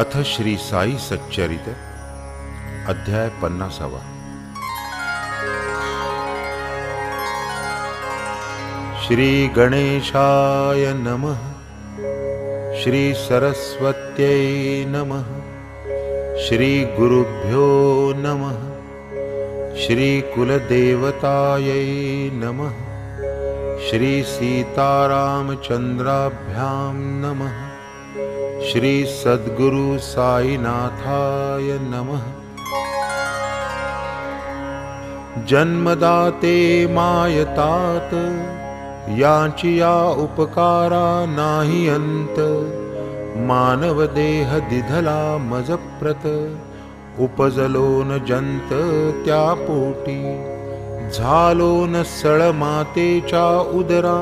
अथ श्री साई सच्चरित अध्याय 50। श्री गणेशाय नमः। श्री सरस्वत्यै नमः। श्री गुरुभ्यो नमः। श्री कुलदेवतायै नमः। श्री सीतारामचंद्राभ्यां नमः। श्री सद्गुरु साईनाथाय नमः। जन्मदाते मायतात यांची या उपकारा नाही अंत। मानव देह दिधला मजप्रत उपजलो न जंत त्या पोटी। झालो न सळ मातेच्या उदरा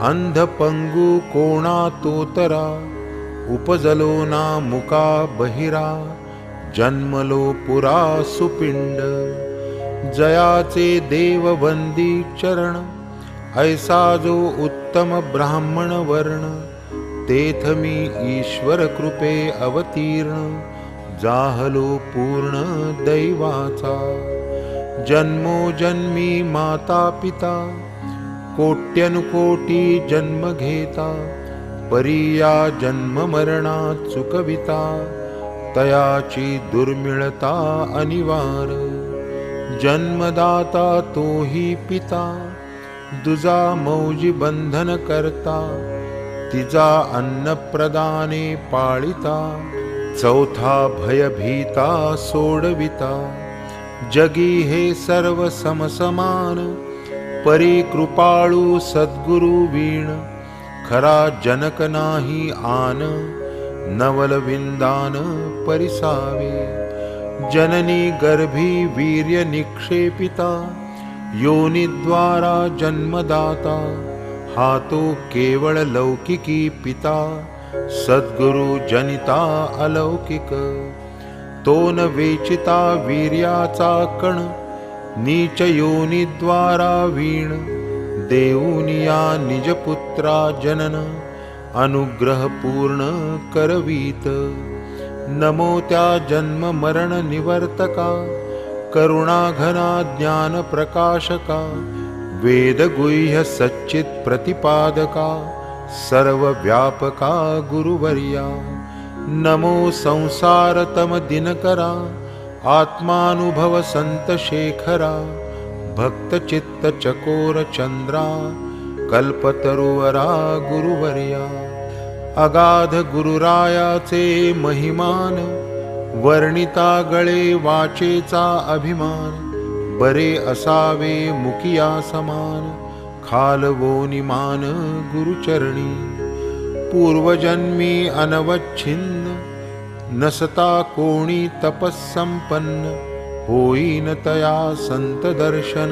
अंध पंगू कोणा तोतरा। उपजलो ना मुका बहिरा जन्मलो पुरा सुपिंड। जयाचे देव वंदी चरण ऐसा जो उत्तम ब्राह्मण वर्ण। तेथ मी ईश्वर कृपे अवतीर्ण जाहलो पूर्ण दैवाचा। जन्मोजन्मी माता पिता कोट्यनुकोटी जन्म घेता। परिया जन्म मरणा चुकविता तयाची दुर्मिळता अनिवार। जन्मदाता तोही पिता दुजा मौजी बंधन करता। तिजा अन्न प्रदाने पाळिता चौथा भयभीता सोडविता। जगी हे सर्व समसमान परी कृपाळू सद्गुरु वीण। खरा जनक नाही आन नवल विंदान परिसावे। जननी गर्भी वीर्य निक्षेपिता योनिद्वारा जन्मदाता। हा तो केवळ लौकिकी पिता सद्गुरु जनिता अलौकिक। तो न वेचिता वीर्याचा कण नीच योनिद्वारा वीण। देऊनिया निजपुत्रा जनन अनुग्रह पूर्ण करवीत। नमो त्या जन्म मरण निवर्तका करुणा घना ज्ञान प्रकाशका। वेद गुह्य सच्चित प्रतिपादका सर्व व्यापका गुरुवर्या। नमो संसारतम दिनकरा आत्मानुभव संत शेखरा। भक्त चित्त चकोर चंद्रा कल्पतरुवरा गुरुवर्या। अगाध गुरुरायाचे महिमान वर्णिता गळे वाचेचा अभिमान। बरे असावे मुकिया समान खालवोनिमान गुरुचरणी। पूर्वजन्मी अनवच्छिन्न नसता कोणी तपस्संपन्न। होईन तया संत दर्शन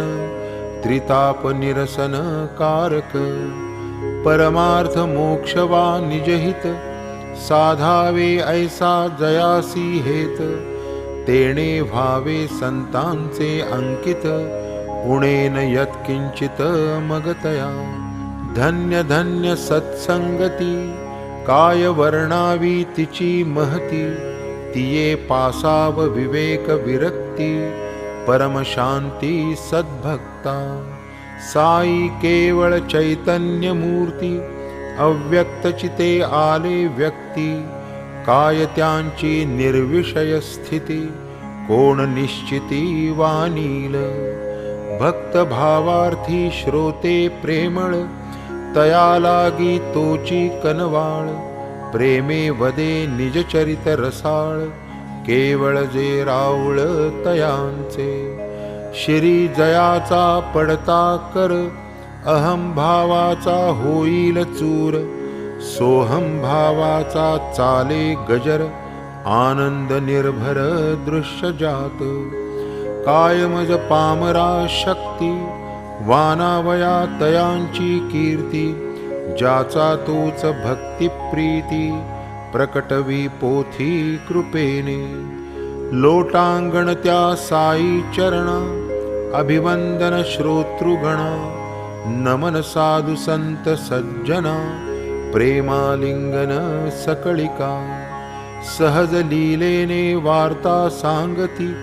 त्रिताप निरसन कारक। परमार्थ मोक्षवा निजहित साधावे ऐसा जयासी हेत। तेणे व्हावे संतांचे अंकित उणेन यत्किंचित मगतया। धन्य धन्य सत्संगती काय वर्णावी तिची महती। तिये पासाव विवेक विरक्ती परम शांती सद्भक्ता। साई केवळ चैतन्य मूर्ती अव्यक्त चिते आले व्यक्ती। काय त्यांची निर्विषय स्थिती कोण निश्चिती वानील। भक्त भावार्थी श्रोते प्रेमळ तया लागी तोची कनवाळ। प्रेमे वदे निज चरित रसाळ केवळ जे रावळ तयांचे। श्री जयाचा पडता कर अहम भावाचा होईल चूर। सोहम भावाचा चाले गजर आनंद निर्भर दृश्य जात। कायमज पामरा शक्ती वानावया तयांची कीर्ती। ज्याचा तोच भक्ती प्रीती प्रकटवी पोथी कृपेने। लोटांगण त्या साई चरणा अभिवंदन श्रोतृगणा। नमन साधु संत सज्जना प्रेमालिंगन सकळिका सहज लीलेने वार्ता सांगती,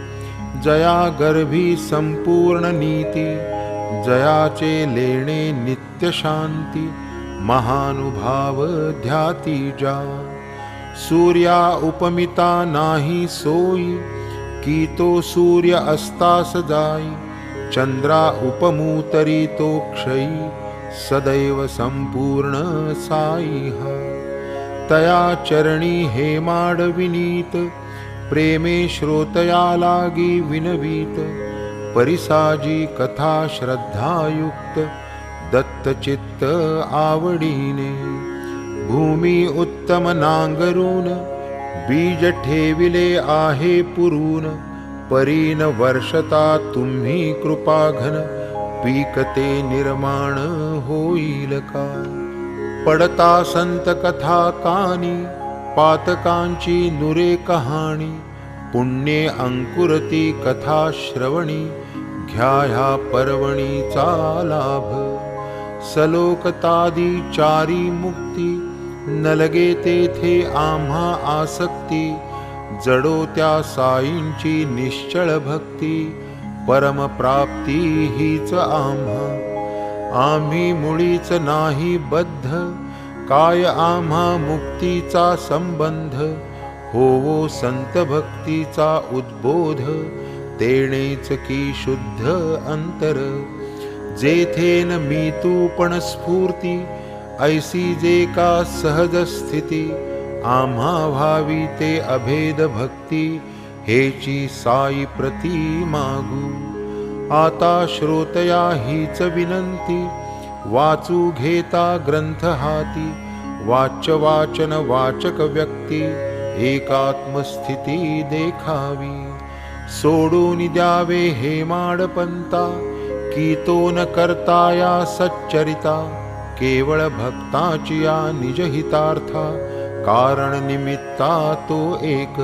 जया गर्भी संपूर्ण नीती, जयाचे लेणे नित्य शांती, महानुभाव ध्याती जा। सूर्या उपमिता नाही सोई, की तो सूर्य अस्तास जाई, चंद्रा उपमूतरी तो क्षयी, सदैव संपूर्ण साई हा। तया चरणी हेमाड विनीत, प्रेमे श्रोतया लागी विनवीत, परिसाजी कथा श्रद्धायुक्त, दत्तचित्त आवडीने। भूमी उत्तम नांगरून, बीज ठेविले आहे पुरून, परीन वर्षता तुम्ही कृपाघन, पीकते निर्माण होईल का। पडता संत कथा कानी, पातकांची नुरे कहाणी, पुण्ये अंकुरती कथा श्रवणी, घ्या ह्या पर्वणीचा लाभ। सलोकतादी चारी मुक्ती, नलगे तेथे आम्हा आसक्ती, जडो त्या साईंची निश्चळ भक्ती, परम प्राप्ती हीच आम्हा। आम्ही मुळीच नाही बद्ध, काय आम्हा मुक्तीचा संबंध, होवो संत भक्तीचा उद्बोध, तेणेच की शुद्ध अंतर। जेथेन मी तू पण स्फूर्ती, ऐसी जे का सहज स्थिती, आम्हा व्हावी ते अभेद भक्ती, हेची साई प्रती मागू। आता श्रोतया हीच विनंती, वाचू घेता ग्रंथ हाती, वाच्य वाचन वाचक व्यक्ती, एकात्मस्थिती देखावी। सोडून द्यावे हेमाड पंता, की तो न करता या सच्चरिता, केवळ भक्ताची या निजहितार्था, कारण निमित्ता तो एक।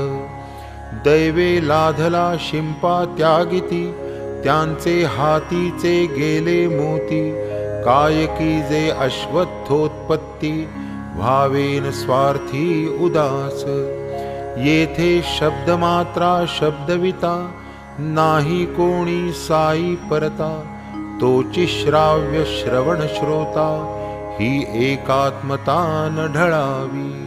दैवे लाधला शिंपा त्यागिती, त्यांचे हातीचे गेले मोती, कायकी जे अश्वत्थोत्पत्ती, भावेन स्वार्थी उदास। येथे शब्दमात्रा शब्दविता, नाही कोणी साई परता, तोची श्राव्य श्रवण श्रोता, ही एकात्मता न ढळावी।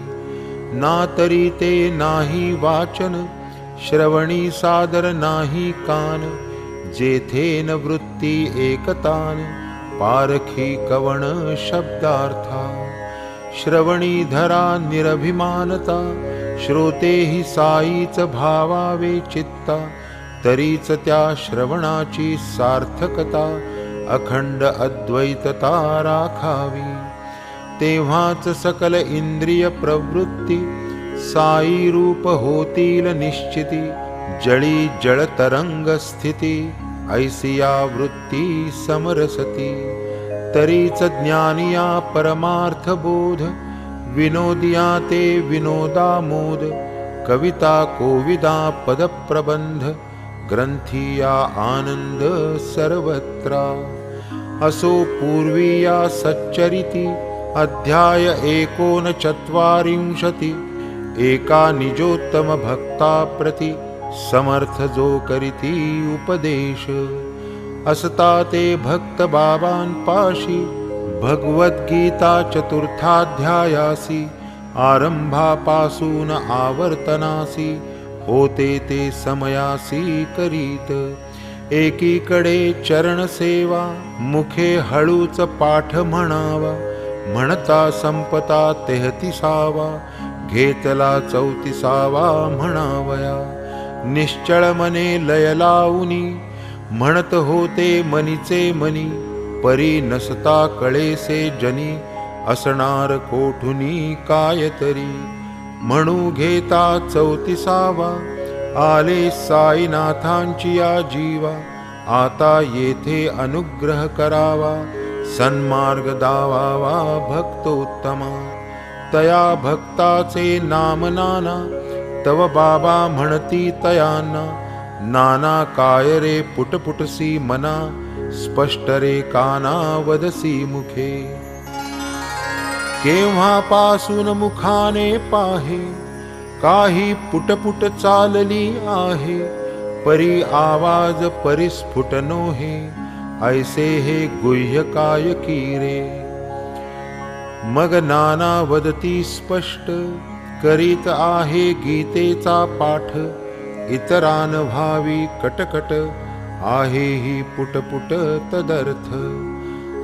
ना तरी ते नाही वाचन, श्रवणी सादर नाही कान, जेथेन वृत्ती एकतान, पारखी कवण शब्दार्था। श्रवणी धरा निरभिमानता, श्रोतेहि साईच भावावे चित्ता, तरीच त्या श्रवणाची सार्थकता, अखंड अद्वैतता राखावी। तेव्हाच सकल इंद्रिय प्रवृत्ती, साई रूप होतील निश्चिती, जळी जळतरंग स्थिती, ऐसिया वृत्ती समरसती। तरीच ज्ञानिया परमार्थ बोध, विनोदिया ते विनोदामोद, कविता कोविदा पद प्रबंध, ग्रंथिया आनंद सर्वत्रा। असो पूर्वीया सच्चरिती, अध्याय 39, एका निजोत्तम भक्ता प्रति, समर्थ जो करीती उपदेश। असता ते भक्त बाबांपाशी, भगवद्गीता चतुर्थाध्यायासी, आरंभापासून आवर्तनासी, होते ते समयासी करीत। एकीकडे चरण सेवा, मुखे हळूच पाठ म्हणावा, म्हणता संपता 33वा, घेतला 34वा म्हणावया। निश्चळ मने लय लावुनी, म्हणत होते मनीचे मनी, परी नसता कळेसे जनी, असणार कोठुनी काय तरी। म्हणू घेता 34वा, आले साईनाथांची या जीवा, आता येथे अनुग्रह करावा, सन्मार्ग दावावा भक्तोत्तमा। तया भक्ताचे नाम नाना, तव बाबा म्हणती तयांना, नाना काय रे पुटपुटसी मना, स्पष्ट रे काना वदसी मुखे। केव्हापासून मुखाने पाहे, काही पुटपुट चालली आहे, परी आवाज परिस्फुट नोहे, ऐसे हे गुह्य काय की रे. मग नाना वदती स्पष्ट, करीत आहे गीतेचा पाठ, इतरान भावी कटकट, आहे ही पुटपुट तदर्थ.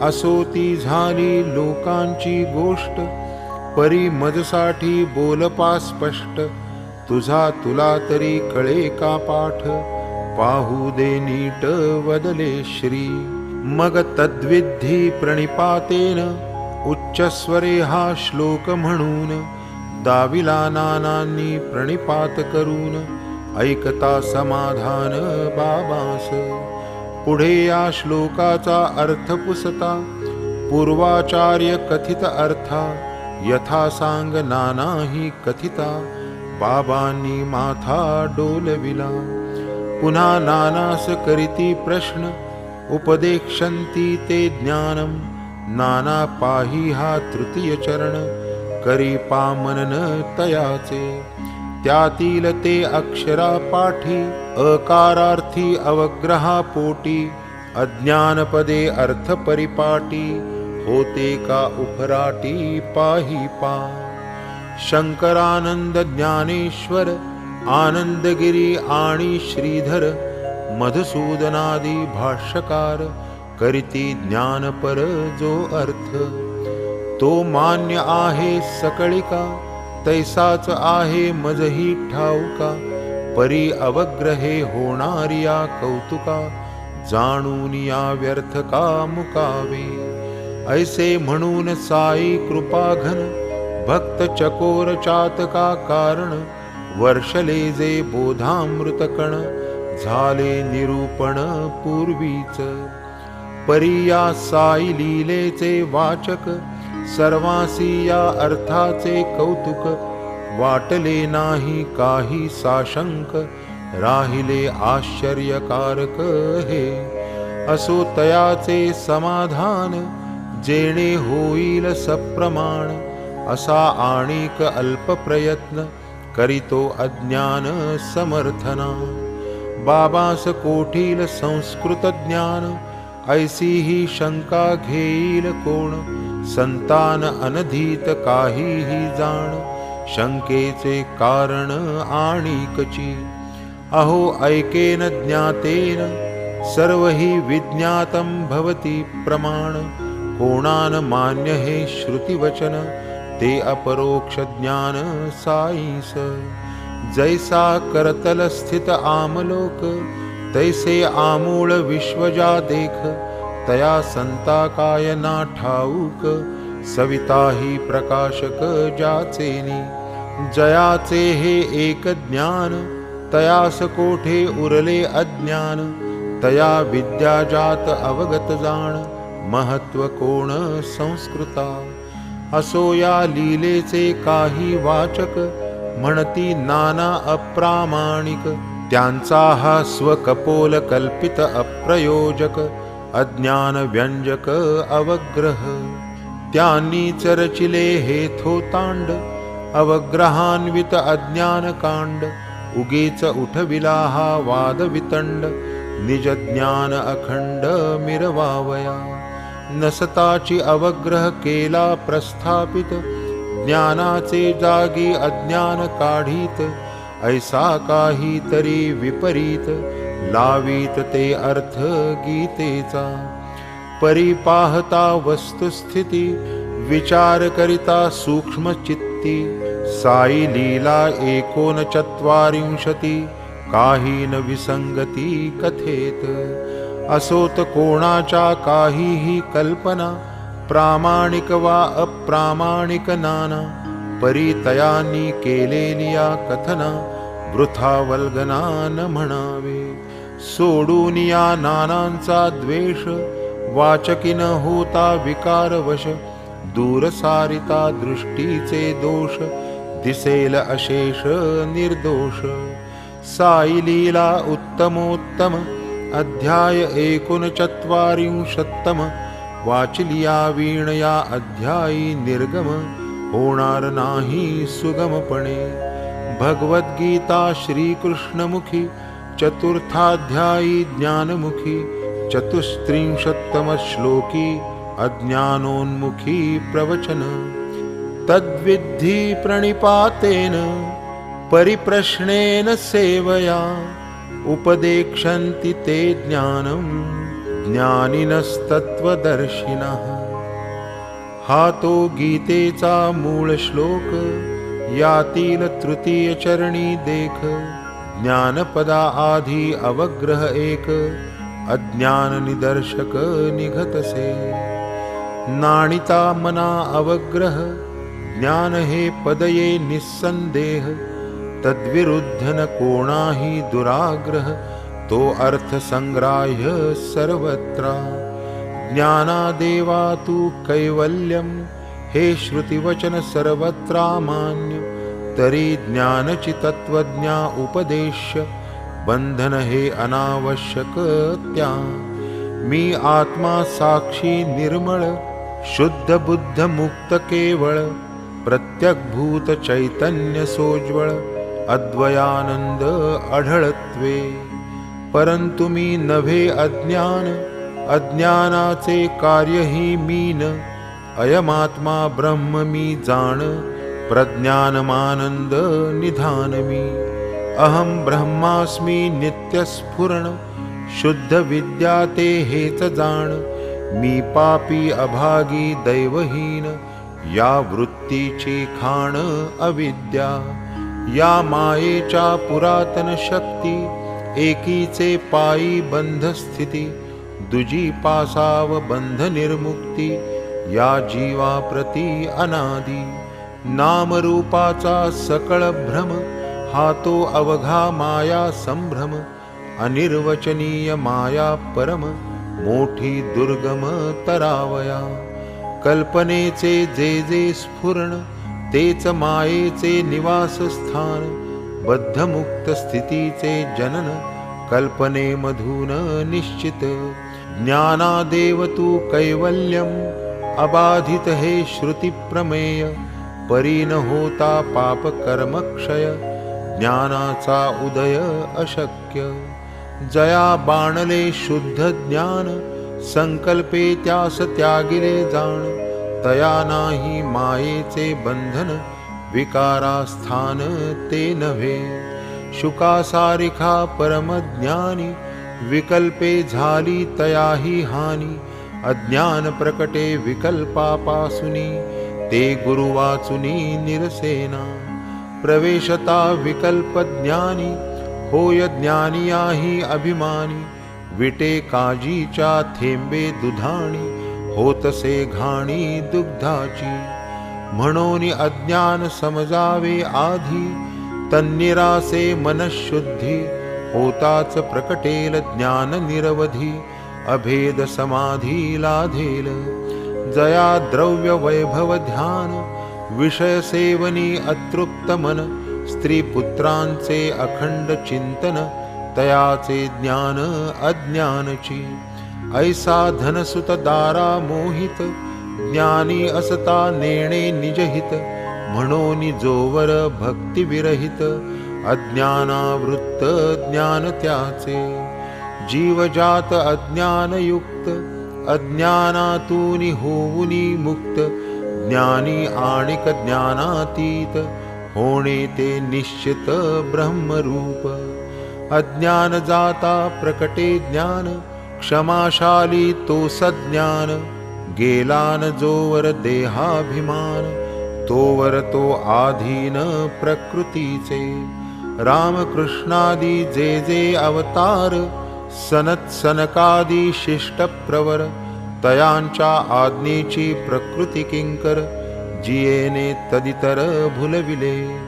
असो ती झाली लोकांची गोष्ट, परी मजसाठी बोलपा स्पष्ट, तुझा तुला तरी कळे का पाठ, पाहू दे नीट वदले श्री. मग तद्विधी प्रणिपातेन, उच्चस्वरे हा श्लोक म्हणून, दाविला नानांनी प्रणिपात करून, ऐकता समाधान बाबांस. पुढे या श्लोकाचा अर्थ पुसता, पूर्वाचार्य कथित अर्था, यथा सांग नानाही कथिता, बाबांनी माथा डोलविला. पुन्हा नानास करीती प्रश्न, उपदेक्षन्ति ते ज्ञानम, नाना पाही हा तृतीय चरण, करी पामनन तयाचे. त्यातील ते अक्षरा पाठी, अकारार्थी अवग्रहा पोटी, अज्ञानपदे अर्थ परिपाटी, होते का उफराटी पाही पा. शंकरानंद ज्ञानेश्वर, आनंदगिरी आणि श्रीधर, मधुसूदनादी भाष्यकार, करीती ज्ञानपर जो अर्थ, तो मान्य आहे सकळिका, तैसाच आहे मजही ठाऊका, परी अवग्रहे होणारिया कौतुका, जाणून या व्यर्थ का मुकावे. ऐसे म्हणून साई कृपाघन, भक्त चकोर चातका कारण, वर्षले जे बोधामृतकण, झाले निरूपण पूर्वीच. परी या साई लीलेचे वाचक, सर्वांसी या अर्थाचे कौतुक, वाटले नाही काही साशंक, राहिले आश्चर्यकारक हे. असो तयाचे समाधान, जेणे होईल सप्रमाण, असा आणिक अल्प प्रयत्न, करीतो अज्ञान समर्थना. बाबास कोठील संस्कृत ज्ञान, ऐसी ही शंका घेईल कोण, संतान अनधीत काहीही जाण, शंकेचे कारण आणिकची. अहो ऐकेन ज्ञातेन, सर्व ही विज्ञातं भवति प्रमाण, कोणान मान्य हे श्रुतिवचन, ते अपरोक्ष ज्ञान साईस. जैसा करतल स्थित आमलोक, तैसे आमूळ विश्वजा देख, तया संता काय ना ठाऊक, सविताही प्रकाशक जाचेनी. जयाचे हे एक ज्ञान, तयास कोठे उरले अज्ञान, तया विद्या जात अवगत जाण, महत्व कोण संस्कृता. असो या लीलेचे काही वाचक, म्हणती नाना अप्रामाणिक, त्यांचा हा स्वकपोल कल्पित अप्रयोजक, अज्ञान व्यंजक अवग्रह. त्यांनीच रचिले हे थोतांड, अवग्रहान्वित अज्ञान कांड, उगीच उठविला हा वाद वितंड, निज ज्ञान अखंड मिरवावया. नसताची अवग्रह केला प्रस्थापित, ज्ञानाचे जागी अज्ञान काढीत, ऐसा काही तरी विपरीत, लावीत ते अर्थ गीतेचा. परी पाहता वस्तुस्थिती, विचार करिता सूक्ष्म चित्ती, साई लीला 49 काही न विसंगती कथेत. असोत कोणाच्या काहीही कल्पना, प्रामाणिक वा अप्रामाणिक नाना, परी तयांनी केलेली या कथना, वृथा वल्गना न म्हणावे. सोडून या नानांचा द्वेष, वाचकीन होता विकारवश, दूर सारिता दृष्टीचे दोष, दिसेल अशेष निर्दोष. साई लीला उत्तमोत्तम, अध्याय 49 वाचलिया वीणया अध्यायी निर्गम, होणार नाही सुगमपणे. भगवद्गीता श्रीकृष्णमुखी चतुर्थाध्यायी ज्ञानमुखी चतुस्त्रिंशत्तमश्लोकी अज्ञानोन्मुखी प्रवचन। तद्विद्धि प्रणिपातेन परिप्रश्नेन सेवया उपदेक्षन्ति ते ज्ञानं ज्ञानिनस्तत्त्वदर्शिनः। हा तो गीतेचा मूळ श्लोक, यातील तृतीय चरणी देख। ज्ञानपदा आधी अवग्रह एक, अज्ञान निदर्शक निघतसे। नाणिता मना अवग्रह, ज्ञान हे पदये निस्संदेह। तद्विरुद्ध न कोणाही दुराग्रह, तो अर्थ संग्राह्य सर्वत्र। ज्ञानादेवा तु कैवल्यम, हे श्रुतिवचन सर्वत्र मान्य। तरी ज्ञानचि तत्वज्ञा उपदेश्य, बंधन हे अनावश्यक त्या। मी आत्मा साक्षी निर्मळ, शुद्ध बुद्ध मुक्त केवळ। प्रत्यग्भूत चैतन्य सोज्वळ, अद्वयानंद अढळत्वे। परंतु मी नव्हे अज्ञान, अज्ञानाचे कार्यही मीन। अयमात्मा ब्रह्म मी जाण, प्रज्ञानमानंद निधान मी। अहम ब्रह्मास्मि नित्यस्फुरण, शुद्ध विद्या ते हेच जाण। मी पापी अभागी दैवहीन, या वृत्तीची खाण अविद्या। या मायेच्या पुरातन शक्ती, एकीचे पायी बंध स्थिती। दुजी पासाव बंध निर्मुक्ती, या जीवा प्रती अनादि। नामरूपाचा सकळ भ्रम, हा तो अवघा माया संभ्रम। अनिर्वचनीय माया परम, मोठी दुर्गम तरावया। कल्पनेचे जे जे स्फुरण, तेच मायेचे निवासस्थान। बद्धमुक्त स्थितीचे जनन, कल्पनेमधून निश्चित। ज्ञानादेव तु कैवल्यम, अबाधित हे श्रुतिप्रमेय। परी न होता पाप कर्मक्षय, ज्ञानाचा उदय अशक्य। जया बाणले शुद्ध ज्ञान, संकल्पे त्यास त्यागिले जाण। तया नाही मायेचे बंधन, विकारास्थान ते नव्हे। शुकासारिखा परमज्ञानी, विकल्पे झाली तयाही हानी। अज्ञान प्रकटे विकल्पापासुनी, ते गुरुवाचुनी निरसेना। प्रवेशता विकल्प ज्ञानी, होय ज्ञानियाही अभिमानी। विटे काजीच्या थेंबे दुधाणी, होतसे घाणी दुग्धाची। म्हणून अज्ञान समजावे आधी, तन्निरासे मनःशुद्धी। होताच प्रकटेल ज्ञान निरवधी, अभेद समाधी लाधेल। जया द्रव्य वैभव ध्यान, विषय सेवनी अतृप्त मन। स्त्री पुत्रांचे अखंड चिंतन, तयाचे ज्ञान अज्ञानची। ऐसा धनसुत दारा मोहित, ज्ञानी असता नेणे निजहित। म्हणून जोवर भक्ती विरहित, अज्ञानावृत्त ज्ञान त्याचे। जीवजात अज्ञानयुक्त, अज्ञानातूनि होऊनी मुक्त। ज्ञानी आणिक ज्ञानातीत, होणे ते निश्चित ब्रह्मरूप। अज्ञान जाता प्रकटे ज्ञान, क्षमाशाली तो सज्ञान। गेलान जोवर देहाभिमान, तोवर तो आधीन प्रकृतीचे। रामकृष्णादी जे जे अवतार, सनत सनकादी शिष्ट प्रवर। तयांच्या आज्ञेची प्रकृती किंकर, जियेने तदितर भुलविले।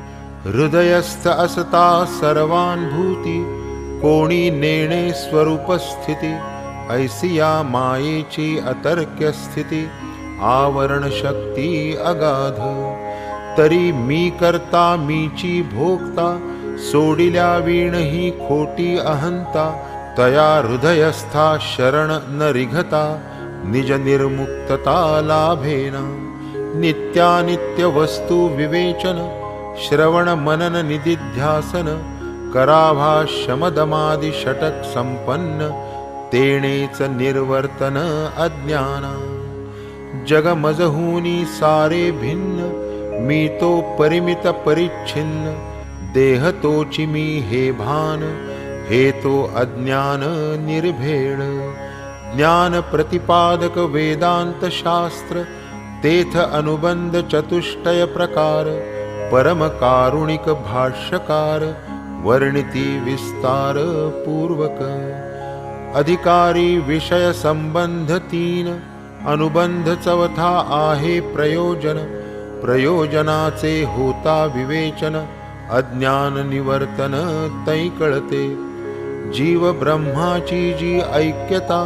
हृदयस्थ असता सर्वानुभूती, कोणी नेणे स्वरूप स्थिती। ऐसी या मायेची अतर्क्य स्थिती, आवरण शक्ती अगाध। तरी मी करता मीची भोगता, सोडिल्या वीण ही खोटी अहंता। तया हृदयस्था शरण न रिघता, निज निर्मुक्तता लाभेना। नित्यानित्य वस्तु विवेचन, श्रवण मनन निदिध्यासन कराभा शमदमादि षटक संपन्न तेणेच निर्वर्तन अज्ञाना जगमजहूनी सारे भिन्न मी तो परिमित परिच्छिन्न देह तोची मी हे भान हे तो अज्ञान निर्भेळ ज्ञान प्रतिपादक वेदांत शास्त्र तेथ अनुबंध चतुष्टय प्रकार परम कारुणिक भाष्यकार वर्णिती विस्तार पूर्वक अधिकारी विषय संबंध तीन अनुबंध चौथा आहे प्रयोजन प्रयोजनाचे होता विवेचन अज्ञान निवर्तन तै कळते जीव ब्रह्माची जी ऐक्यता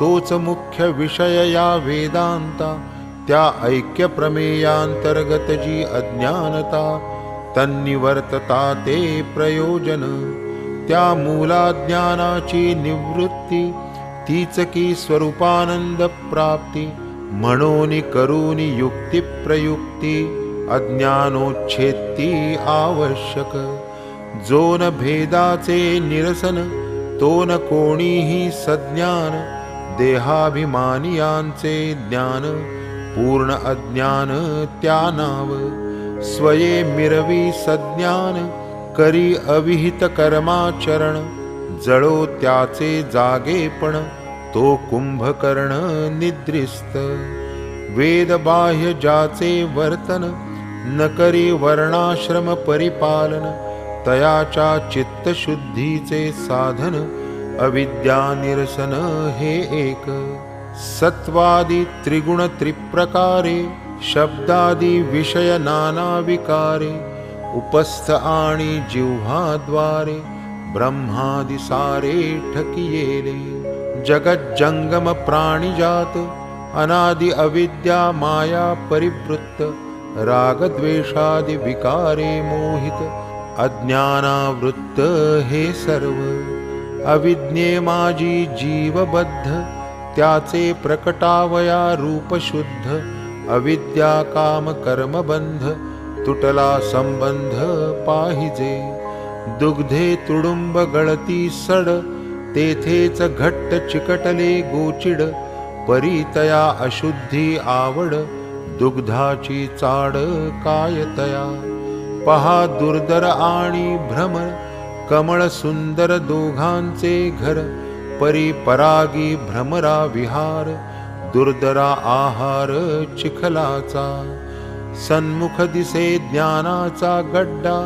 तोच मुख्य विषय या वेदांता त्या ऐक्य प्रमेयांतर्गत जी अज्ञानता तन्निवर्तता ते प्रयोजन त्या मूलाज्ञानाची निवृत्ती तीच की स्वरूपानंद प्राप्ती म्हणून करूनी युक्ती प्रयुक्ती अज्ञानोच्छेत्ती आवश्यक जोन भेदाचे निरसन तोन कोणीही सज्ञान देहाभिमानियांचे ज्ञान पूर्ण अज्ञान त्या नाव स्वये मिरवी सज्ञान करी अविहित कर्माचरण जळो त्याचे जागेपण तो कुंभकर्ण निद्रिस्त वेद बाह्य ज्याचे वर्तन न करी वर्णाश्रम परिपालन तयाच्या चित्तशुद्धीचे साधन अविद्या निरसन हे एक सत्वादी त्रिगुण त्रिप्रकारे शब्दादी विषय नाना विकारे उपस्थ आणि जिव्हाद्वारे ब्रह्मादि सारे ठकियेले जगज्जंगम प्राणिजात अनादि अविद्या माया परिवृत्त रागद्वेषादि विकारे मोहित अज्ञानावृत्त हे सर्व अविज्ञे माझी जीवबद्ध त्याचे प्रकटावया रूप शुद्ध अविद्या काम कर्म बंध तुटला संबंध पाहिजे दुग्धे तुडुंब गळती सड तेथेच घट्ट चिकटले गोचिड परितया अशुद्धी आवड दुग्धाची चाड कायतया पहा दुर्धर आणि भ्रमर कमळ सुंदर दोघांचे घर परिपरागी भ्रमरा विहार दुर्धरा आहार चिखलाचा सन्मुख दिसे ज्ञानाचा गड्डा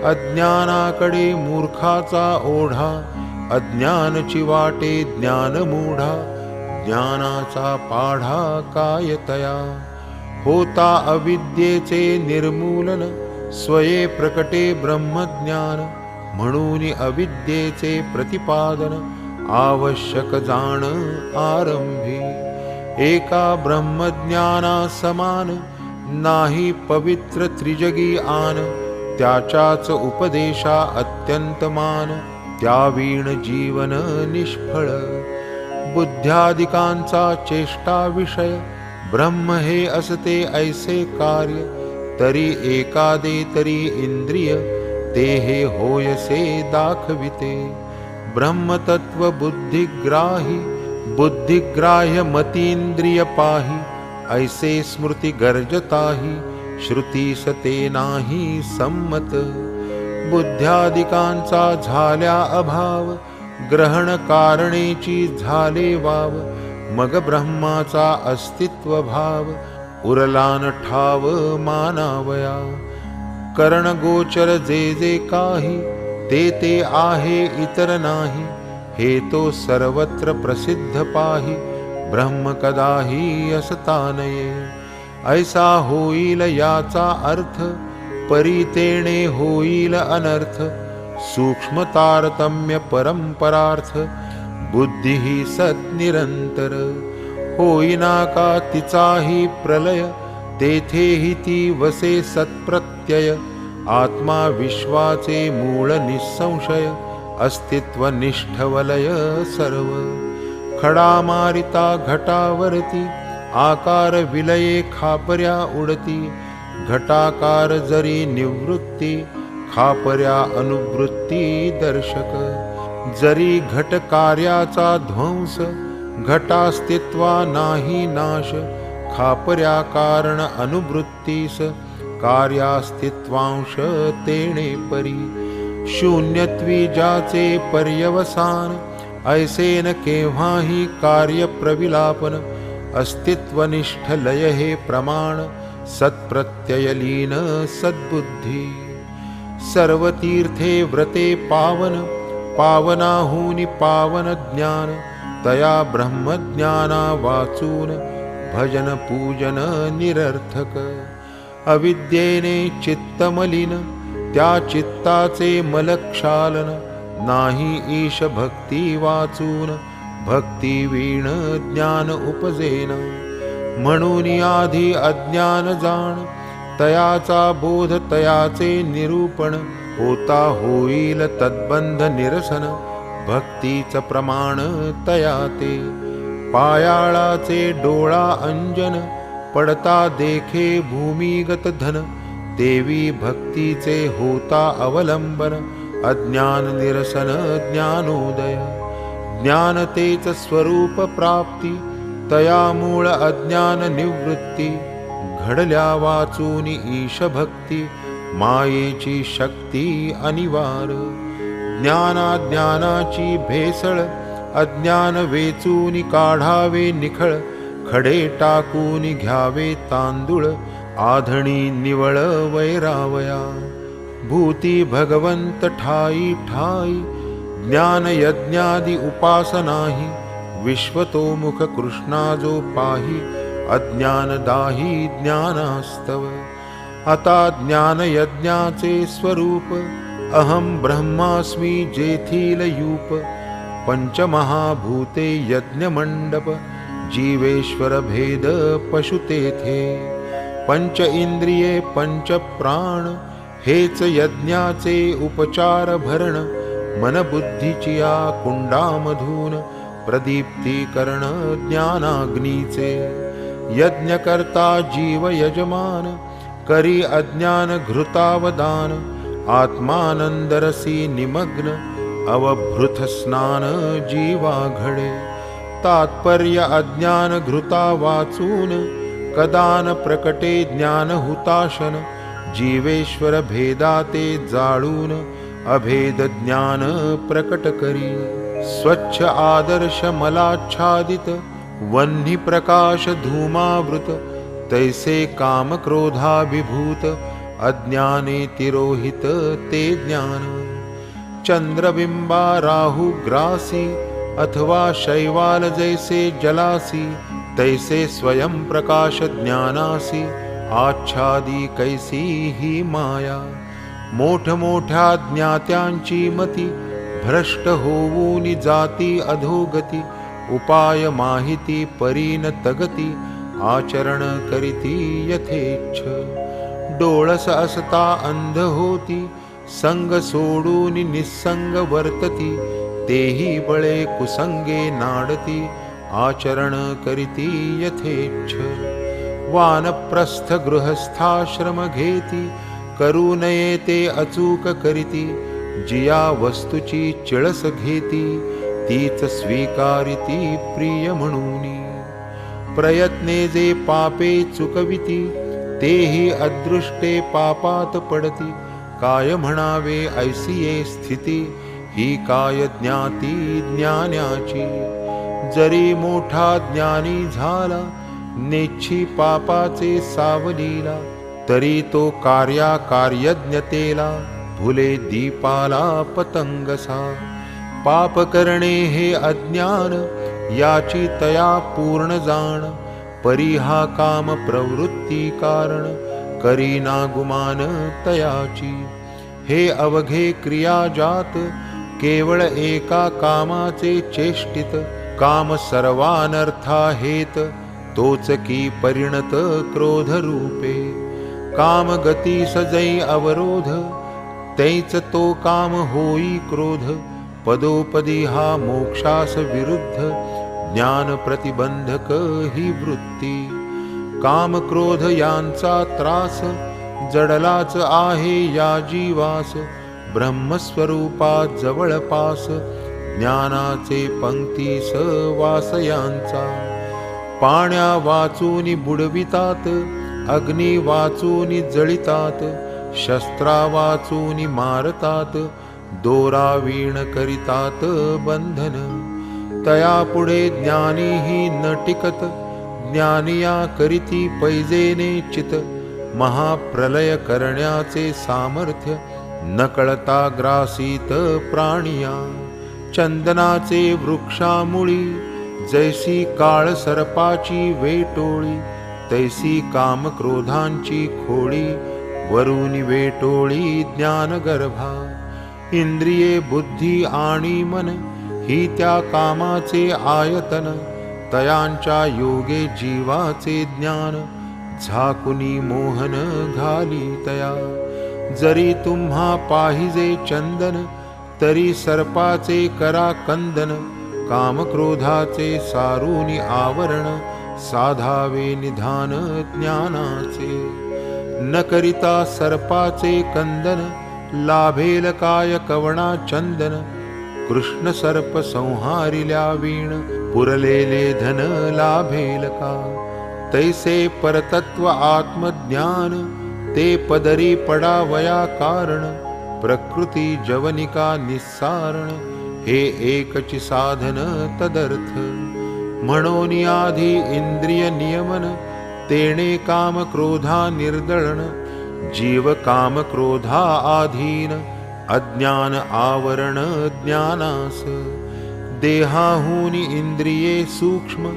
अज्ञानाकडे मूर्खाचा ओढा अज्ञानची वाटे ज्ञान मूढा ज्ञानाचा पाढा कायतया होता अविद्येचे निर्मूलन स्वये प्रकटे ब्रह्मज्ञान म्हणून अविद्येचे प्रतिपादन आवश्यक जाण आरंभी एका ब्रह्मज्ञाना समान नाही पवित्र त्रिजगी आन त्याच्याच उपदेशा अत्यंत मान त्यावीण जीवन निष्फळ बुद्ध्यादिकांचा चेष्टा विषय ब्रह्म हे असते ऐसे कार्य तरी एकादे तरी इंद्रिय ते हे होयसे दाखविते ब्रह्मतत्व बुद्धिग्राही बुद्धिग्राह्य मतींद्रिय पाही ऐसे स्मृती गर्जताही श्रुती सते नाही संमत बुद्ध्यादिकांचा झाल्या अभाव ग्रहण कारणेची झाले वाव मग ब्रह्माचा अस्तित्व भाव उरलान ठाव मानावया करण गोचर जे जे काही ते आहे इतर नाही हे तो सर्वत्र प्रसिद्ध पाही ब्रह्म कदाही असता नये ऐसा होईल याचा अर्थ परितेणे होईल अनर्थ सूक्ष्म तारतम्य परंपरार्थ बुद्धी ही सद्निरंतर होईना का तिचाही प्रलय तेथेही ती वसे सत्प्रत्यय आत्मा विश्वाचे मूळ निसंशय अस्तित्व निष्ठवलय सर्व खडा मारिता घटावरती आकार विलये खापर्या उडती घटाकार जरी निवृत्ती, खापर्या अनुवृत्ती दर्शक. जरी घट कार्याचा ध्वंस, घटास्तित्वा नाही नाश. खापर्या कारण अनुवृत्तीस, कार्यास्तित्वांश तेणे परी. शून्यत्वी ज्याचे पर्यवसान, ऐसे न केव्हाही कार्य प्रविलापन. अस्तित्वनिष्ठ लय हे प्रमाण, सत्प्रत्ययलीन सद्बुद्धी. सर्व तीर्थे व्रते पावन, पावनाहुनी पावन ज्ञान. तया ब्रह्मज्ञाना वाचून, भजन पूजन निरर्थक. अविद्येने चित्त मलिन, त्या चित्ताचे मलक्षालन. नाही ईश भक्ती वाचून, भक्ती वीण ज्ञान उपजेन. म्हणून आधी अज्ञान जाण, तयाचा बोध तयाचे निरूपण. होता होईल तद्बंध निरसन, भक्तीच प्रमाण तया ते. पायाळाचे डोळा अंजन, पडता देखे भूमिगत धन. देवी भक्तीचे होता अवलंबन, अज्ञान निरसन ज्ञानोदय. ज्ञान तेच स्वरूप प्राप्ती, तया मूळ अज्ञान निवृत्ती. घडल्या वाचून ईश भक्ती, मायेची शक्ती अनिवार. ज्ञानाज्ञानाची भेसळ, अज्ञान वेचून काढावे निखळ. खडे टाकून घ्यावे तांदूळ, आधणी निवळ वैरावया. भूती भगवंत ठाई ठाई, ज्ञान यज्ञादि उपासनाही. विश्वतोमुख कृष्णा जो पाही, अज्ञान दाही ज्ञानास्तव. आता ज्ञान यज्ञाचे स्वरूप, अहम ब्रह्मास्मी जेथील यूप. पंचमहाभूते यज्ञमंडप, जीवेश्वर भेद पशु तेथे. पंच इंद्रिये पंच प्राण, हेच यज्ञाचे उपचार भरण. मन बुद्धीची या कुंडामधून, प्रदीप्तीकरण ज्ञानाग्नीचे. यज्ञ करता जीव यजमान, करी अज्ञान घृतावदान. आत्मानंदरसी निमग्न, अवभृत स्नान जीवा घडे. तात्पर्य अज्ञान घृता वाचून, कदान प्रकटे ज्ञान हुताशन. जीवेश्वर भेदाते जाळून, अभेद ज्ञान प्रकट करी. स्वच्छ आदर्श मलाच्छादित, वह्नी प्रकाश धूमावृत. तैसे काम क्रोधाभिभूत, अज्ञाने तिरोहित ते ज्ञान. चंद्रबिंबा राहु ग्रासी, अथवा शैवाल जैसे जलासी. तैसे स्वयं प्रकाश ज्ञानासी, आच्छादी कैसी ही माया. मोठमोठ्या ज्ञात्यांची मती, भ्रष्ट होऊन जाती अधोगती. उपाय माहिती परीन तगती, आचरण करीती यथेच्छ. डोळस असता अंध होती, संग सोडून निसंग वर्तती. तेही बळे कुसंगे नाडती, आचरण करीती यथेच्छ. वानप्रस्थ गृहस्थाश्रम घेती, करू नये ते अचूक करीती. जिया वस्तूची चिळस घेती, तीच स्वीकारिती प्रिय म्हणूनी. प्रयत्ने जे पापे चुकविती, तेही अदृष्टे पापात पडती. काय म्हणावे ऐसिये स्थिती, ही काय ज्ञाती ज्ञानाची. जरी मोठा ज्ञानी झाला, नेच्छी पापाचे सावलीला. तरी तो कार्यज्ञतेला, भुले दीपाला पतंगसा. पाप करणे हे अज्ञान, याची तया पूर्ण जाण. परी हा काम प्रवृत्ती कारण, करीना गुमान तयाची. हे अवघे क्रिया जात, केवळ एका कामाचे चेष्टित. काम सर्वानर्था हेत, तोच की परिणत क्रोध रूपे. काम गती सजई अवरोध, तैच तो काम होई क्रोध. पदोपदी हा मोक्षास विरुद्ध, ज्ञान प्रतिबंधक ही वृत्ती. काम क्रोध यांचा त्रास जडलाच आहे या जीवास. ब्रह्मस्वरूपात जवळपास ज्ञानाचे पंक्तीस वास यांचा. पाण्या वाचूनी बुडवितात, अग्नी वाचूनी जळितात, शस्त्रा वाचूनी मारतात, दोरा वीण करितात बंधन. तया पुढे ज्ञानीही न टिकत, ज्ञानिया करीती पैजेने चित. महाप्रलय करण्याचे सामर्थ्य न कळता ग्रासीत प्राणिया. चंदनाचे वृक्षामुळी जैसी काळ सर्पाची वेटोळी, तैसी काम क्रोधांची खोळी वरुनी वेटोळी ज्ञानगर्भा. इंद्रिये बुद्धी आणि मन ही त्या कामाचे आयतन. तयांच्या योगे जीवाचे ज्ञान झाकुनी मोहन घाली तया. जरी तुम्हा पाहिजे चंदन, तरी सर्पाचे करा कंदन. कामक्रोधाचे सारुनी आवरण, साधावे निधान ज्ञानाचे. न करिता सर्पाचे कंदन, लाभेल काय कवणा चंदन. कृष्ण सर्प संहारिल्या वीण, पुरलेले धन लाभेल का. तैसे परतत्व आत्मज्ञान, ते पदरी पडावया कारण. प्रकृती जवनिका निस्सारण, हे एकची साधन तदर्थ. म्हणून आधी इंद्रिय नियमन, तेणे काम क्रोधा निर्दळन. जीव काम क्रोधा आधीन, अज्ञान आवरण ज्ञानास. देहाहुनी इंद्रिये सूक्ष्म,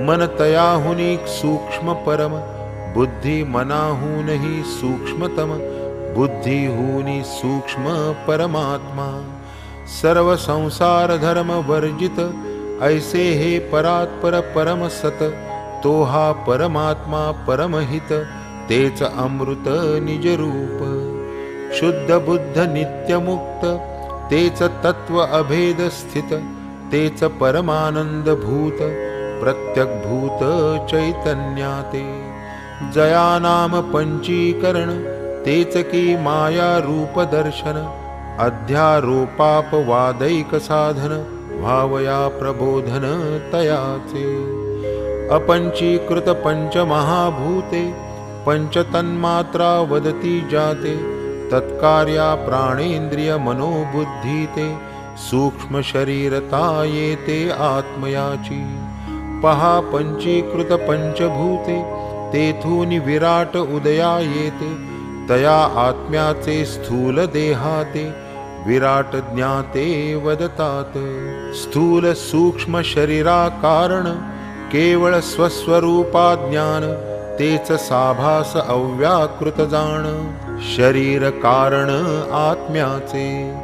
मन तयाहुनी सूक्ष्म परम. बुद्धी मनाहुनही सूक्ष्मतम, बुद्धिहुनी सूक्ष्म परमात्मा. सर्व संसार धर्म वर्जित, ऐसे हे परात्पर परम सत. तो हा परमात्मा परमहित, तेच अमृत निजरूप. शुद्ध बुद्ध नित्यमुक्त, तेच तत्व अभेद स्थित. तेच परमानंद भूत, प्रत्यक भूत चैतन्याते. जया नाम पंचीकरण, तेच की माया रूप दर्शन. अध्यारोपापवादैक साधन, भावया प्रबोधन तयाचे. अपंचीकृत पंचमहाभूते, पंचतन्मात्रा वदती जाते. तत्कार्या प्राणेन्द्रिय मनोबुद्धीते, सूक्ष्म शरीरता येते आत्मयाची. पहा पंचीकृत पंचभूते, तेथून विराट उदया येते. तया आत्म्याचे स्थूल देहाते, विराट ज्ञाते वदतात. स्थूल सूक्ष्म शरीरा कारण, केवळ स्वस्वरूपा ज्ञान. तेच साभास अव्याकृत जाण. शरीर कारण आत्म्याचे,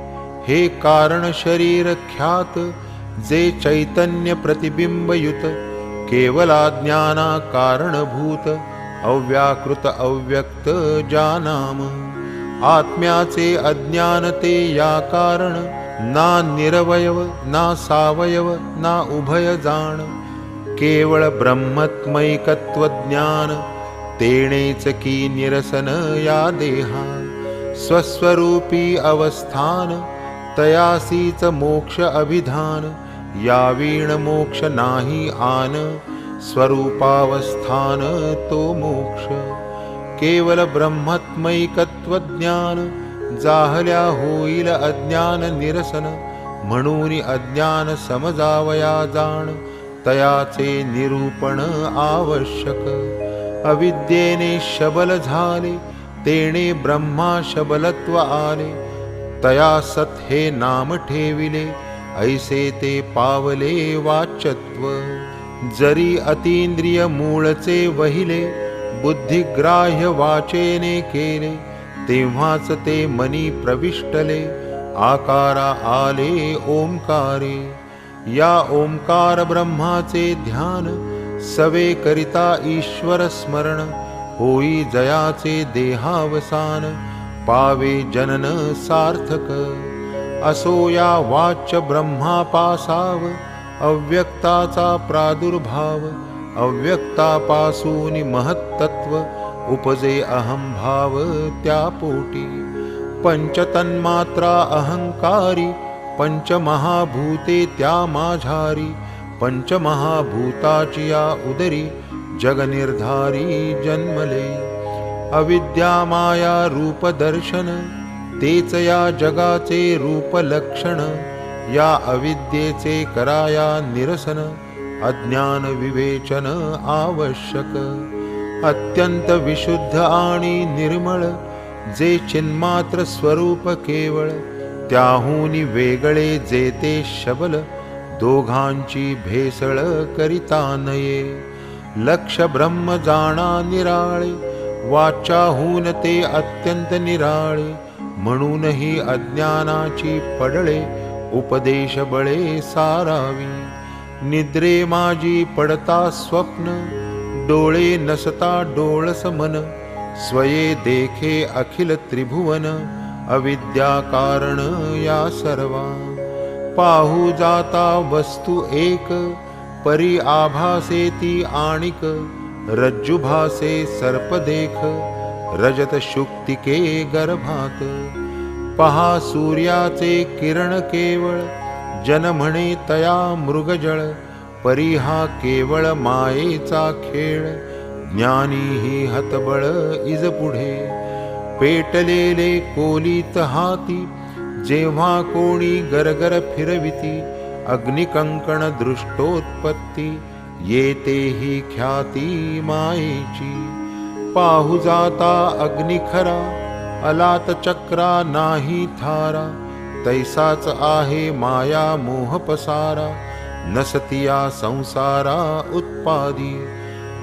हे कारण शरीर ख्यात. जे चैतन्य प्रतिबिंबयुत, केवला ज्ञाना कारणभूत. अव्याकृत अव्यक्त जानाम. आत्म्याचे अज्ञान ते या कारण. ना निरवयव ना सावयव ना उभय जाण. केवळ ब्रह्मत्मैकत्व ज्ञान, तेणेच की निरसन या देहा. स्वस्वरूपी अवस्थान, तयासीच मोक्ष अभिधान. या वीण मोक्ष नाही आन, स्वरूपावस्थान तो मोक्ष. केवल ब्रह्मत्मैकत्व ज्ञान, जाहल्या होईल अज्ञान निरसन. म्हणून अज्ञान समजावया जाण, तयाचे निरूपण आवश्यक. अविद्येने शबल झाले, तेणे ब्रह्मा शबलत्व आले. तया सत हे नाम ठेविले, ऐसे ते पावले वाच्यत्व. जरी अतींद्रिय मूळचे वहिले, बुद्धिग्राह्य वाचेने केले. तेव्हाच ते मनी प्रविष्टले, आकारा आले ओंकारे. या ओंकार ब्रह्माचे ध्यान, सवे करिता ईश्वर स्मरण. होई जयाचे देहावसान, पावे जनन सार्थक. असो या वाच्य ब्रह्मापासाव, अव्यक्ताचा प्रादुर्भाव. अव्यक्तापासून महत्तत्व उपजे अहम भाव त्या पोटी. पंचतन्मात्रा अहंकारी पंचमहाभूते त्या माझारी. पंचमहाभूताची या उदरी जगनिर्धारी जन्मले. अविद्या माया रूप दर्शन तेच या जगाचे रूप लक्षण. या अविद्येचे कराया निरसन अज्ञान विवेचन आवश्यक. अत्यंत विशुद्ध आणि निर्मळ जे चिन्मात्र स्वरूप केवळ. त्याहून वेगळे जे ते शबल दोघांची भेसळ करिता नये. लक्ष ब्रह्म जाणा निराळे वाचाहून ते अत्यंत निराळे. म्हणूनही अज्ञानाची पडळे उपदेश बळे सारावी. निद्रे माझी पडता स्वप्न डोळे नसता डोळस मन. स्वये देखे अखिल त्रिभुवन अविद्या कारण या सर्वा. पाहू जाता वस्तू एक परी आभासेती आणिक. रज्जु भासे सर्प देख रजत शुक्तिके गर्भात. पहा सूर्याचे किरण केवळ जन म्हणे तया मृगजळ. परी हा केवळ मायेचा खेळ ज्ञानी ही हतबळ इज पुढे. पेटलेले कोलीत हाती जेव्हा कोणी गरगर फिरविती. अग्निकंकण दृष्टोत्पत्ती येते ही ख्याती मायेची. पाहू जाता अग्निखरा अलात चक्रा नाही थारा. तैसाच आहे माया मोह पसारा नसतिया संसारा उत्पादी.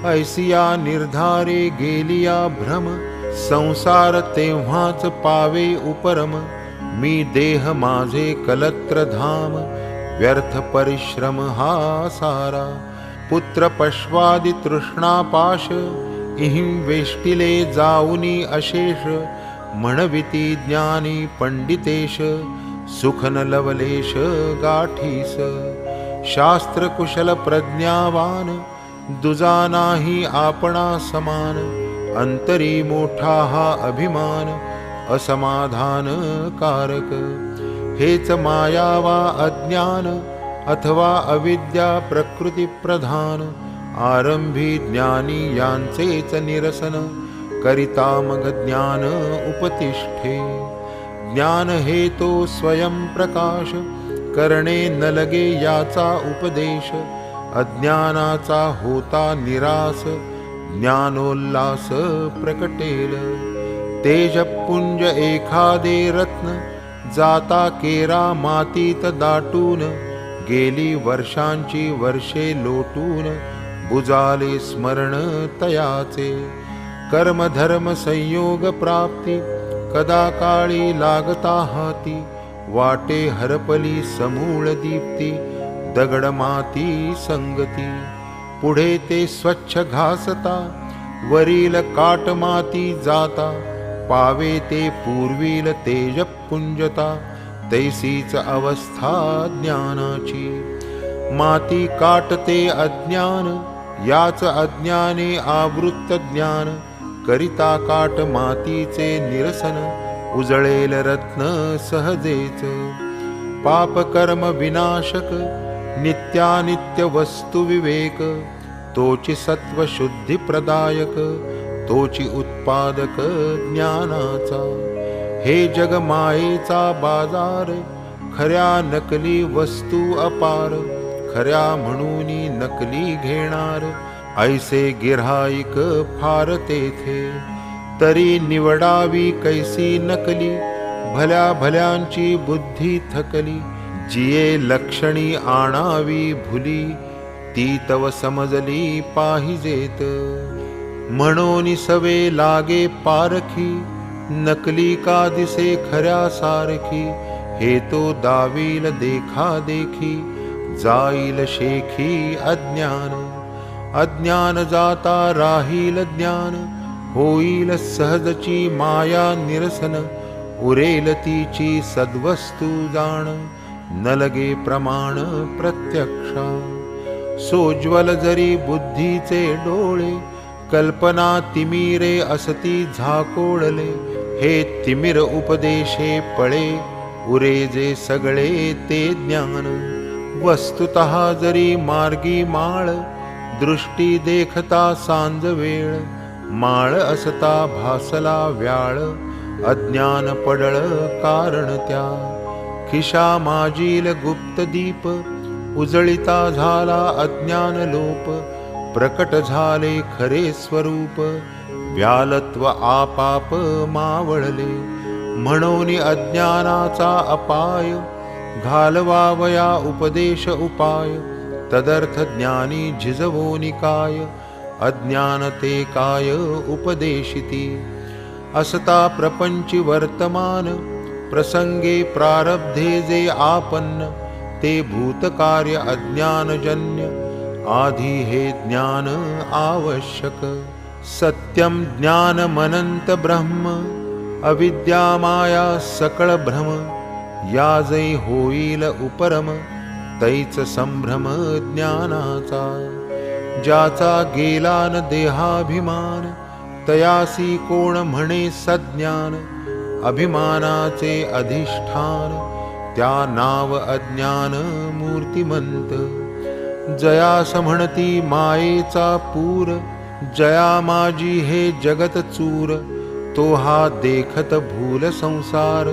ऐसिया निर्धारे गेलिया भ्रम संसार तेव्हाच पावे उपरम. मी देह माझे कलत्र धाम व्यर्थ परिश्रम हा सारा. पुत्र पश्वादि तृष्णापाश इहिं वेष्टिले जाऊनी अशेष. म्हणविती ज्ञानी पंडितेश सुख न लवलेश गाठीस. शास्त्र कुशल प्रज्ञावान दुजा नाही आपणा समान. अंतरी मोठा हा अभिमान असमाधान कारक. हेच मायावा अज्ञान अथवा अविद्या प्रकृती प्रधान. आरंभी ज्ञानी यांचेच निरसन करिता मग ज्ञान उपतिष्ठे. ज्ञान हे तो स्वयं प्रकाश करणे न लगे याचा उपदेश. अज्ञानाचा होता निरास ज्ञानोल्लास प्रकटेल. तेजपुंज एखादे रत्न जाता केरा मातीत दाटून. गेली वर्षांची वर्षे लोटून बुजाले स्मरण तयाचे. कर्म धर्म संयोग प्राप्ती कदा काळी लागता हाती. वाटे हरपली समूळ दीप्ती दगड माती संगती. पुढे ते स्वच्छ घासता वरील काट माती जाता. पावे ते पूर्वील तेजपुंजता तैसीच अवस्था ज्ञानाची. माती काटते अज्ञान याच अज्ञाने आवृत्त ज्ञान. करिता काट मातीचे निरसन उजळेल रत्न सहजेच. पाप कर्म विनाशक नित्यानित्य वस्तु विवेक. तोची सत्व शुद्धी प्रदायक तोची उत्पादक ज्ञानाचा. हे जग मायेचा बाजार खऱ्या नकली वस्तू अपार. खऱ्या म्हणून नकली घेणार ऐसे गिऱ्हाईक फार तेथे. तरी निवडावी कैसी नकली भल्या भल्यांची बुद्धी थकली. जिये लक्षणी आणावी भुली ती तव समजली पाहिजेत. म्हणून सवे लागे पारखी नकली का दिसे खऱ्या सारखी. हे तो दावील देखा देखी जाईल शेखी अज्ञान. अज्ञान जाता राहील ज्ञान होईल सहजची माया निरसन. उरेल तीची सद्वस्तू जाण न लगे प्रमाण प्रत्यक्षा. सोज्वल जरी बुद्धीचे डोळे, कल्पना तिमिरे असती झाकोळले. हे तिमिर उपदेशे पळे, उरे जे सगळे ते ज्ञान. वस्तुतः जरी मार्गी माळ, दृष्टी देखता सांज वेळ. माळ असता भासला व्याळ, अज्ञान पडळ कारण त्या. खिशा माजील गुप्त दीप, उजळिता झाला अज्ञान लोप. प्रकट झाले खरे स्वरूप, व्यालत्व आपाप मावळले. म्हणून अज्ञानाचा अपाय, घालवावया उपदेश उपाय. तदर्थ ज्ञानी झिजवोनी काय, अज्ञान ते काय उपदेशिती. असता प्रपंची वर्तमान, प्रसंगे प्रारब्धे जे आपन्न. ते भूतकार्य अज्ञानजन्य, आधी हे ज्ञान आवश्यक. सत्यम ज्ञानमनंत ब्रह्म, अविद्या माया सकळ भ्रम. या जै होईल उपरम, तैच संभ्रम ज्ञानाचा. ज्याचा गेला न देहाभिमान, तयासी कोण म्हणे सज्ञान. अभिमानाचे अधिष्ठान, त्या नाव अज्ञान मूर्तिमंत. जयास म्हणती मायेचा पूर, जया माझी हे जगत चूर. तो हा देखत भूल संसार,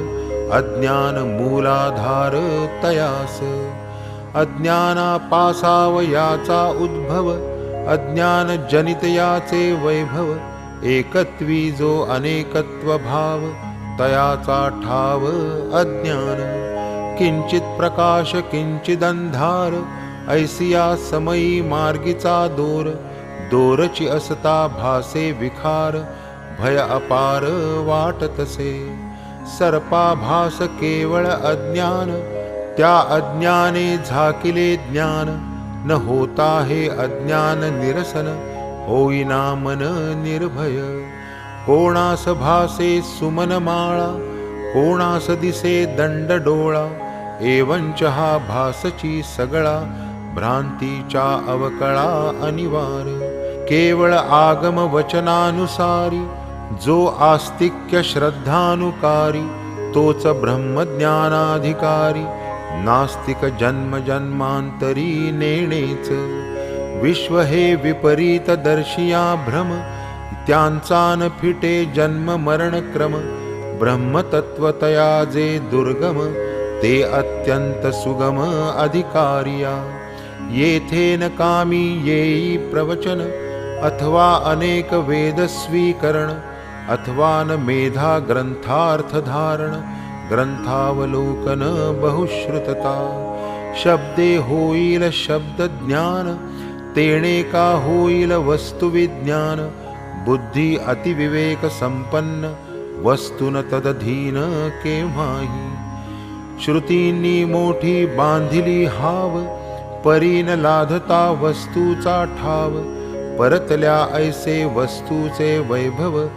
अज्ञान मूलाधार तयास. अज्ञाना पासाव याचा उद्भव, अज्ञान जनित याचे वैभव. एकत्वी जो अनेकत्व भाव, तयाचा ठाव अज्ञान. किंचित प्रकाश किंचित अंधार, ऐसिया समयी मार्गीचा दोर. दोरची असता भासे विखार, भय अपार वाटतसे. सर्पाभास केवळ अज्ञान, त्या अज्ञाने झाकिले ज्ञान. न होता हे अज्ञान निरसन, होईना मन निर्भय. कोणास भासे सुमन माळा, कोणास दिसे दंड डोळा. एवंच हा भासची सगळा, भ्रांतीच्या अवकळा अनिवार. केवळ आगम वचनानुसारी, जो आस्तिक्य श्रद्धानुकारी. तोच ब्रह्मज्ञानाधिकारी, नास्तिक जन्म जन्मांतरी नेणेच. विश्व हे विपरीत दर्शिया भ्रम, त्यांचा न फिटे जन्म मरण क्रम. ब्रह्मतत्वतया जे दुर्गम, ते अत्यंत सुगम अधिकारिया. येथे न कामी येई प्रवचन, अथवा अनेक वेद स्वीकरण. अथवा न मेधा ग्रंथार्थ धारण, ग्रंथावलोकन बहुश्रुतता. शब्दे होईल शब्द ज्ञान, तेणे का होईल वस्तु विज्ञान. बुद्धी अतिविवेक संपन्न, वस्तुन तदधीन केव्हाही. श्रुतींनी मोठी बांधिली हाव, परीन लाधता वस्तूचा ठाव. परतल्या ऐसे वस्तूचे वैभव,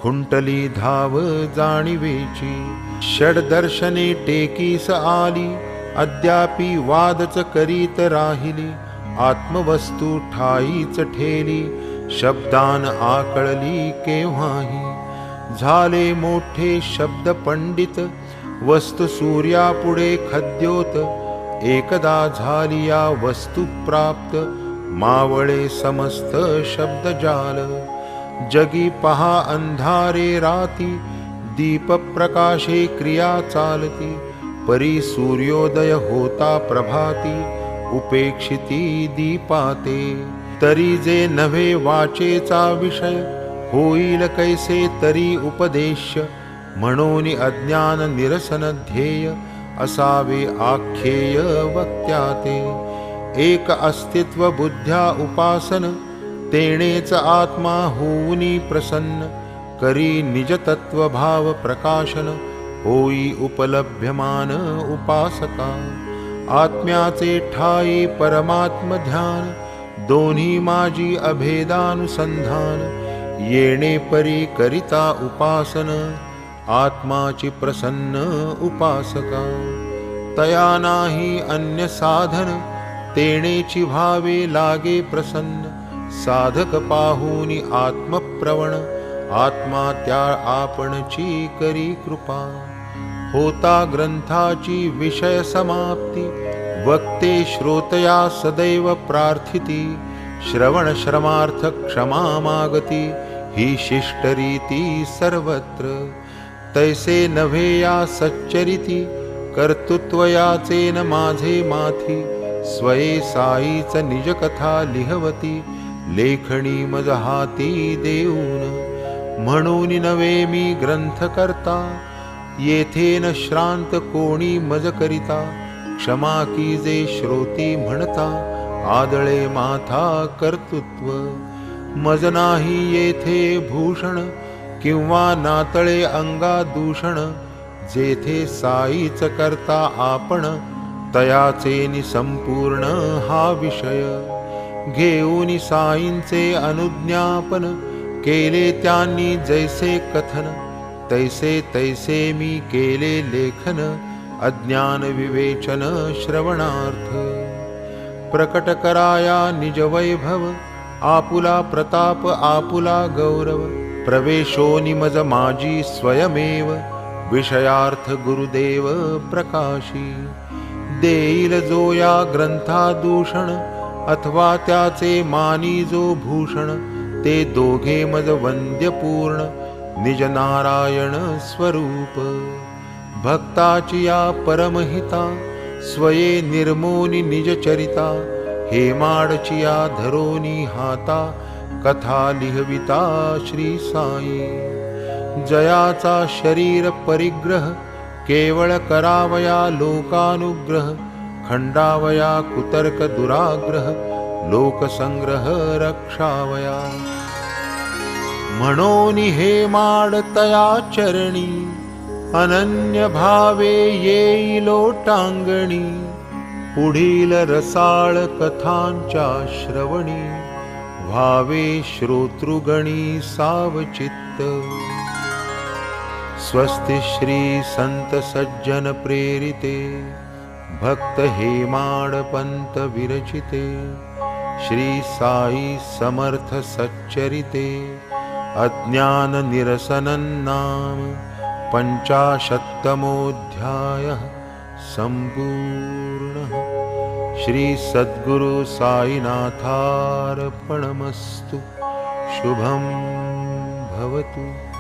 खुंटली धाव जाणीवेची. षड्दर्शने टेकीस आली, अद्यापि वादच करीत राहिली. आत्मवस्तू ठाईच ठेली, शब्दान आकळली केव्हाही. झाले मोठे शब्द पंडित, वस्तू सूर्यापुढे खद्योत. एकदा झाली या वस्तू प्राप्त, मावळे समस्त शब्दजाल. जगी पहा अंधारे राती, दीप प्रकाशे क्रिया चालती. परी सूर्योदय होता प्रभाती, उपेक्षिती दीपाते. तरी जे नव्हे वाचेचा विषय, होईल कैसे तरी उपदेश्य. म्हणून अज्ञान निरसन ध्येय, असावे आख्येय वक्त्याते. एक अस्तित्व बुद्ध्या उपासन, तेणेच आत्मा होऊनी प्रसन्न. करी निजतत्व भाव प्रकाशन, होई उपलभ्यमान उपासका. आत्म्याचे ठाई परमात्म ध्यान, दोन्ही माझी अभेदानुसंधान. येणे परी करिता उपासन, आत्माची प्रसन्न उपासका. तया नाही अन्य साधन, तेणेची भावे लागे प्रसन्न, साधक पाहुनी आत्मप्रवण, आत्मा त्या आपणची करी कृपा। होता ग्रंथाची विषय समाप्ती, वक्ते श्रोतया सदैव प्रार्थिती, श्रवण श्रमार्थ क्षमा मागती, ही शिष्ट रीती सर्वत्र। तैसे नव्हे या सच्चरिती, कर्तृत्वयाचे न माझे माथी, स्वये साईच निज कथा लिहवती, लेखणी मज हाती देऊन। म्हणून नवे मी ग्रंथ करता, येथे न श्रांत कोणी मज करिता, क्षमा कीजे श्रोती म्हणता, आदळे माथा कर्तृत्व। मज नाही येथे भूषण, किंवा नातळे अंगा दूषण, जेथे साईच करता आपण, तयाचे निसंपूर्ण हा विषय। घेऊन साईंचे अनुज्ञापन, केले त्यांनी जैसे कथन, तैसे तैसे मी केले लेखन, अज्ञान विवेचन श्रवणार्थ। प्रकट कराया निज वैभव, आपुला प्रताप आपुला गौरव, प्रवेशोनि मज माझी स्वयमेव, विषयार्थ गुरुदेव प्रकाशी। देईल जो या ग्रंथादूषण, अथवा त्याचे मानी जो भूषण, ते दोघे मज वंद्य पूर्ण, निज नारायण स्वरूप। भक्ताची या परमहिता, स्वये निर्मोनी निज चरिता, हेमाडची या धरोनी हाता, कथा लिहविता श्री साई। जयाचा शरीर परिग्रह, केवळ करावया लोकानुग्रह, खंडावया कुतर्क दुराग्रह, लोकसंग्रह रक्षावया। म्हणून हे माड तया चरणी, अनन्य भावे येई लोटांगणी, पुढील रसाळ कथांच्या श्रवणी, व्हावे श्रोतृगणी सावचित्त। स्वस्ति श्री संत सज्जन प्रेरिते, भक्त हेमाड पंत विरचिते, श्री साई समर्थ सच्चरिते, अज्ञान निरसनं नाम 50तमोऽध्यायः सम्पूर्णः। श्री सद्गुरु साईनाथार्पणमस्तु। शुभं भवतु।